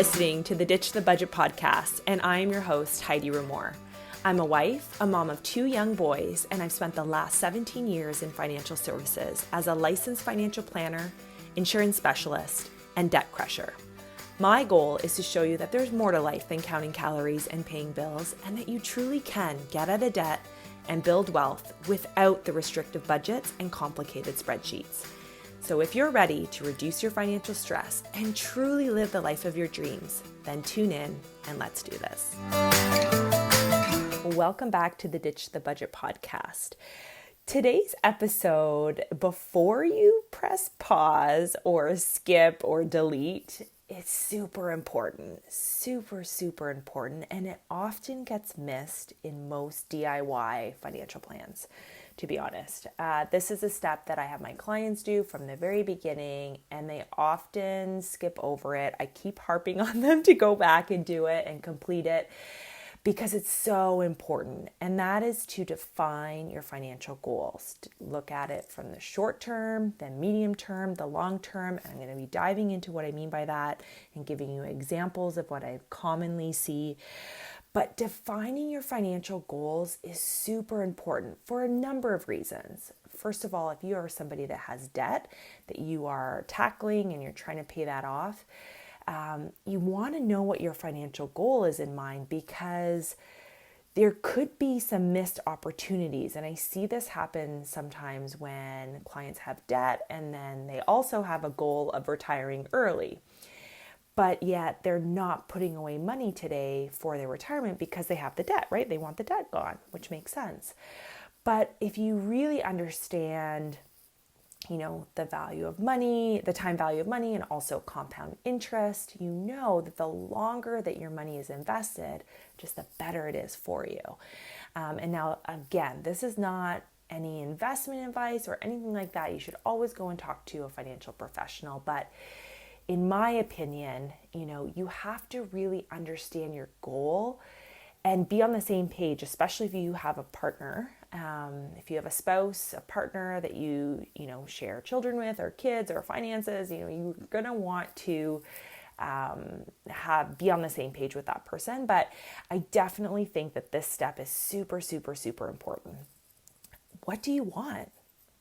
listening to the Ditch the Budget podcast, and I am your host, Heidi Ramore. I'm a wife, a mom of 2 young boys, and I've spent the last 17 years in financial services as a licensed financial planner, insurance specialist, and debt crusher. My goal is to show you that there's more to life than counting calories and paying bills, and that you truly can get out of debt and build wealth without the restrictive budgets and complicated spreadsheets. So if you're ready to reduce your financial stress and truly live the life of your dreams, then tune in and let's do this. Welcome back to the Ditch the Budget podcast. Today's episode, before you press pause or skip or delete, it's super important, super important, and it often gets missed in most DIY financial plans, to be honest. This is a step that I have my clients do from the very beginning, and they often skip over it. I keep harping on them to go back and do it and complete it because it's so important, and that is to define your financial goals. Look at it from the short term, the medium term, the long term. I'm going to be diving into what I mean by that and giving you examples of what I commonly see. But defining your financial goals is super important for a number of reasons. First of all, if you are somebody that has debt that you are tackling and you're trying to pay that off, you want to know what your financial goal is in mind, because there could be some missed opportunities. And I see this happen sometimes when clients have debt and then they also have a goal of retiring early. But yet they're not putting away money today for their retirement because they have the debt, right? They want the debt gone, which makes sense. But if you really understand, the value of money, the time value of money, and also compound interest, you know that the longer that your money is invested, just the better it is for you. And now, again, this is not any investment advice or anything like that. You should always go and talk to a financial professional. But in my opinion, you have to really understand your goal and be on the same page, especially if you have a partner. If you have a spouse, a partner that you share children with, or kids, or finances, you're going to want to be on the same page with that person. But I definitely think that this step is super important. What do you want,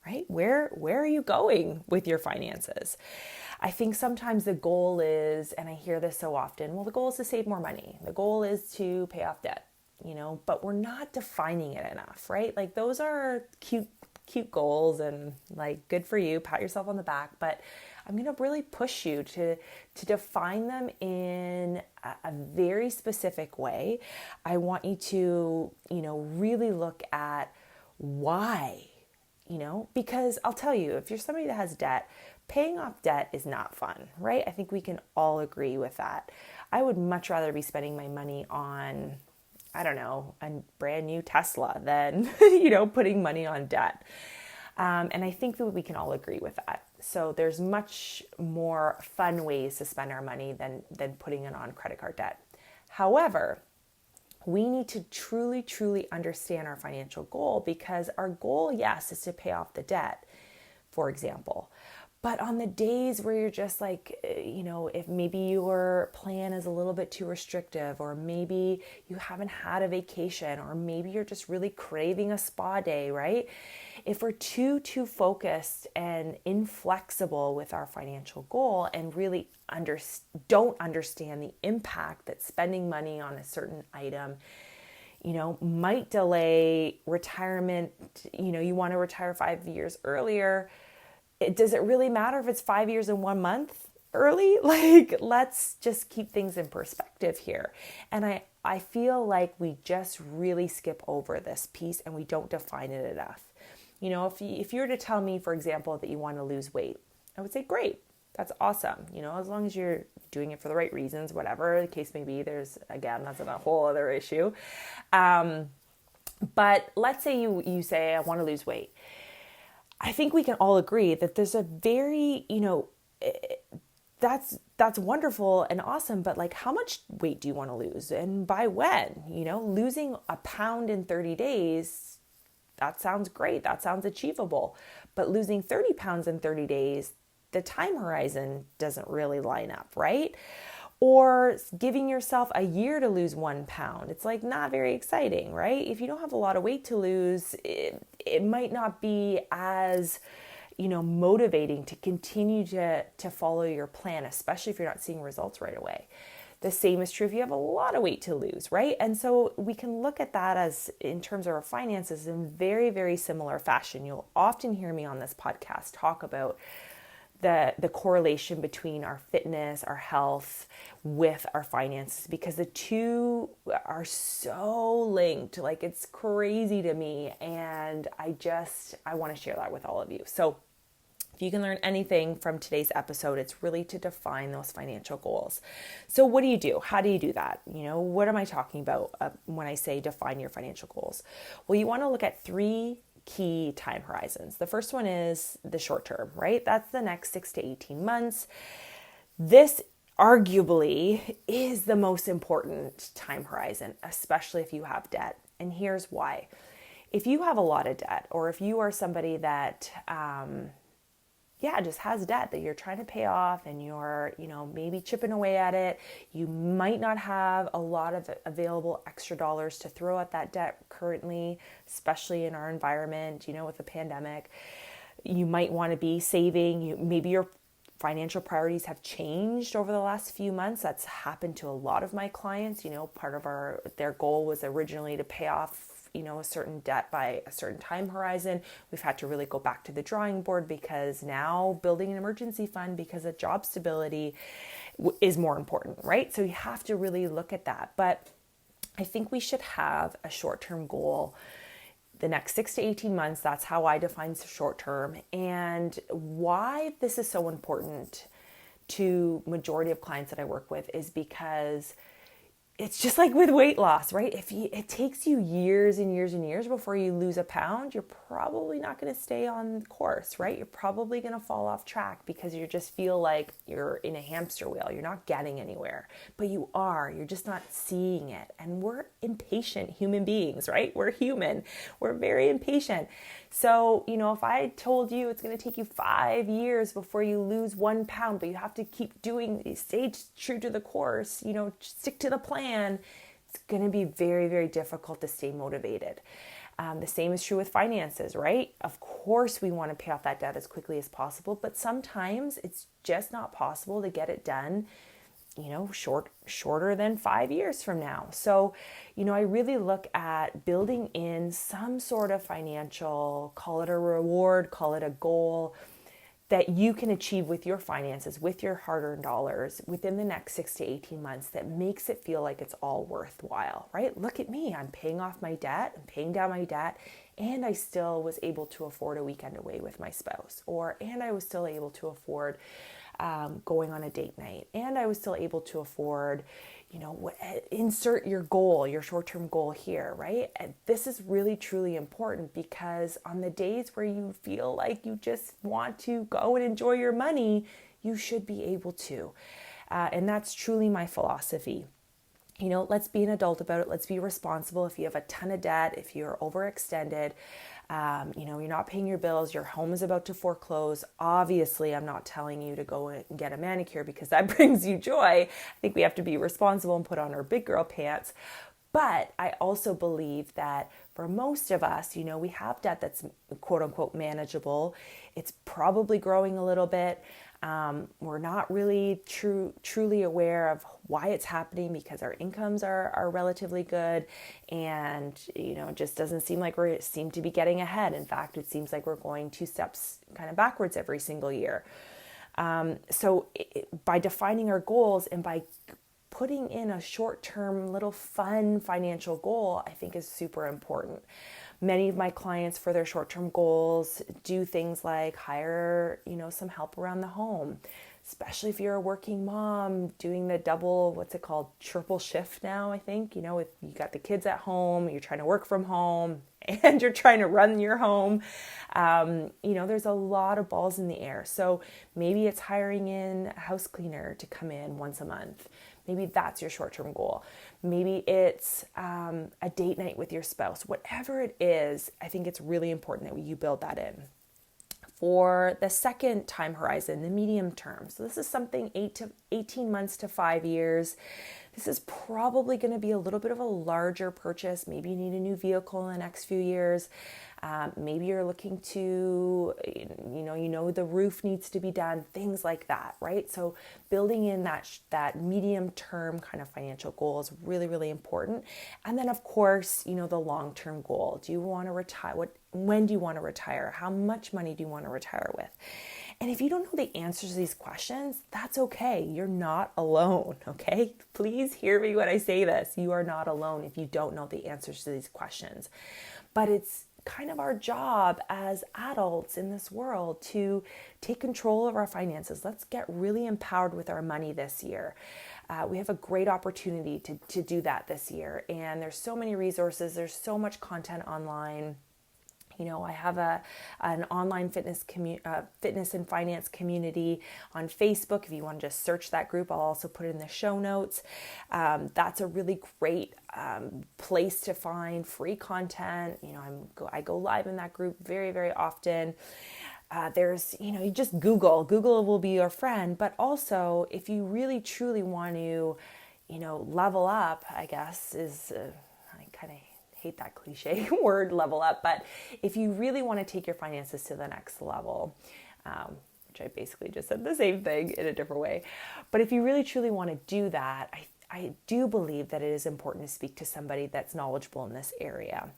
right? Where are you going with your finances? I think sometimes the goal is, and I hear this so often, well, the goal is to save more money. The goal is to pay off debt, but we're not defining it enough, right? Like, those are cute goals and like, good for you, pat yourself on the back. But I'm going to really push you to define them in a very specific way. I want you to, really look at why, because I'll tell you, if you're somebody that has debt, paying off debt is not fun, right? I think we can all agree with that. I would much rather be spending my money on, a brand new Tesla than, putting money on debt. And I think that we can all agree with that. So there's much more fun ways to spend our money than putting it on credit card debt. However, we need to truly understand our financial goal, because our goal, yes, is to pay off the debt, for example. But on the days where you're just like, if maybe your plan is a little bit too restrictive, or maybe you haven't had a vacation, or maybe you're just really craving a spa day, right? If we're too focused and inflexible with our financial goal and really don't understand the impact that spending money on a certain item, might delay retirement. You want to retire 5 years earlier. Does it really matter if it's 5 years and 1 month early? Like, let's just keep things in perspective here. And I feel like we just really skip over this piece and we don't define it enough. If you were to tell me, for example, that you want to lose weight, I would say, great, that's awesome. As long as you're doing it for the right reasons, whatever the case may be, that's a whole other issue. But let's say you say, I want to lose weight. I think we can all agree that there's a very, that's wonderful and awesome, but like, how much weight do you want to lose and by when? Losing a pound in 30 days, that sounds great. That sounds achievable. But losing 30 pounds in 30 days, the time horizon doesn't really line up, right? Or giving yourself a year to lose 1 pound. It's like not very exciting, right? If you don't have a lot of weight to lose, it might not be as, motivating to continue to follow your plan, especially if you're not seeing results right away. The same is true if you have a lot of weight to lose, right? And so we can look at that as, in terms of our finances, in very, very similar fashion. You'll often hear me on this podcast talk about the correlation between our fitness, our health with our finances, because the two are so linked. Like, it's crazy to me. And I want to share that with all of you. So if you can learn anything from today's episode, it's really to define those financial goals. So what do you do? How do you do that? What am I talking about when I say define your financial goals? Well, you want to look at 3 key time horizons. The first one is the short term, right? That's the next 6 to 18 months. This arguably is the most important time horizon, especially if you have debt. And here's why. If you have a lot of debt, or if you are somebody that just has debt that you're trying to pay off, and you're, maybe chipping away at it, you might not have a lot of available extra dollars to throw at that debt currently, especially in our environment, with the pandemic. You might want to be saving. Maybe your financial priorities have changed over the last few months. That's happened to a lot of my clients. Part of their goal was originally to pay off a certain debt by a certain time horizon. We've had to really go back to the drawing board, because now building an emergency fund because of job stability is more important, right? So you have to really look at that. But I think we should have a short-term goal. The next 6 to 18 months, that's how I define short-term. And why this is so important to majority of clients that I work with is because it's just like with weight loss, right? It takes you years and years and years before you lose a pound, you're probably not going to stay on course, right? You're probably going to fall off track because you just feel like you're in a hamster wheel. You're not getting anywhere, but you're just not seeing it. And we're impatient human beings, right? We're human. We're very impatient. So, if I told you it's going to take you 5 years before you lose 1 pound, but you have to keep stay true to the course, stick to the plan, it's going to be very, very difficult to stay motivated. The same is true with finances, right? Of course, we want to pay off that debt as quickly as possible, but sometimes it's just not possible to get it done shorter than 5 years from now. So, I really look at building in some sort of financial, call it a reward, call it a goal that you can achieve with your finances, with your hard-earned dollars within the next 6 to 18 months that makes it feel like it's all worthwhile, right? Look at me, I'm paying off my debt, I'm paying down my debt, and I still was able to afford a weekend away with my spouse, and I was still able to afford going on a date night, and I was still able to afford, insert your goal, your short-term goal here, right? And this is really, truly important, because on the days where you feel like you just want to go and enjoy your money, you should be able to. And that's truly my philosophy. Let's be an adult about it. Let's be responsible. If you have a ton of debt, if you're overextended, you're not paying your bills, your home is about to foreclose. Obviously, I'm not telling you to go and get a manicure because that brings you joy. I think we have to be responsible and put on our big girl pants. But I also believe that for most of us, we have debt that's quote unquote manageable. It's probably growing a little bit. We're not really truly aware of why it's happening because our incomes are relatively good, and it just doesn't seem like we seem to be getting ahead. In fact, it seems like we're going 2 steps kind of backwards every single year. So by defining our goals and by putting in a short-term little fun financial goal, I think is super important. Many of my clients for their short-term goals do things like hire, some help around the home, especially if you're a working mom doing the triple shift now, I think, if you got the kids at home, you're trying to work from home and you're trying to run your home. There's a lot of balls in the air. So maybe it's hiring in a house cleaner to come in once a month. Maybe that's your short-term goal. Maybe it's a date night with your spouse. Whatever it is, I think it's really important that you build that in. for the second time horizon, the medium term. So this is something 18 months to 5 years. This is probably going to be a little bit of a larger purchase. Maybe you need a new vehicle in the next few years. Maybe you're looking to, the roof needs to be done, things like that, right? So building in that medium term kind of financial goal is really, really important. And then of course, the long-term goal. Do you want to retire? When do you want to retire? How much money do you want to retire with? And if you don't know the answers to these questions, that's okay. You're not alone, okay? Please hear me when I say this. You are not alone if you don't know the answers to these questions. But it's kind of our job as adults in this world to take control of our finances. Let's get really empowered with our money this year. We have a great opportunity to do that this year. And there's so many resources. There's so much content online. I have an online fitness and finance community on Facebook. If you want to just search that group, I'll also put it in the show notes. That's a really great place to find free content. I go live in that group very, very often. There's, you just Google will be your friend. But also, if you really truly want to, level up, I guess I kind of hate that cliche word, level up, but if you really want to take your finances to the next level, which I basically just said the same thing in a different way, but if you really truly want to do that, I do believe that it is important to speak to somebody that's knowledgeable in this area.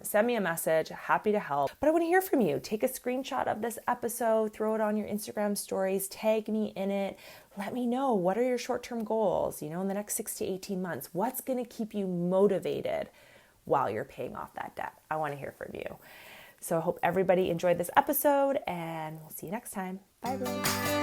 Send me a message, happy to help. But I want to hear from you. Take a screenshot of this episode, throw it on your Instagram stories, tag me in it. Let me know, what are your short-term goals, in the next 6 to 18 months? What's going to keep you motivated while you're paying off that debt? I want to hear from you. So I hope everybody enjoyed this episode, and we'll see you next time. Bye, everyone.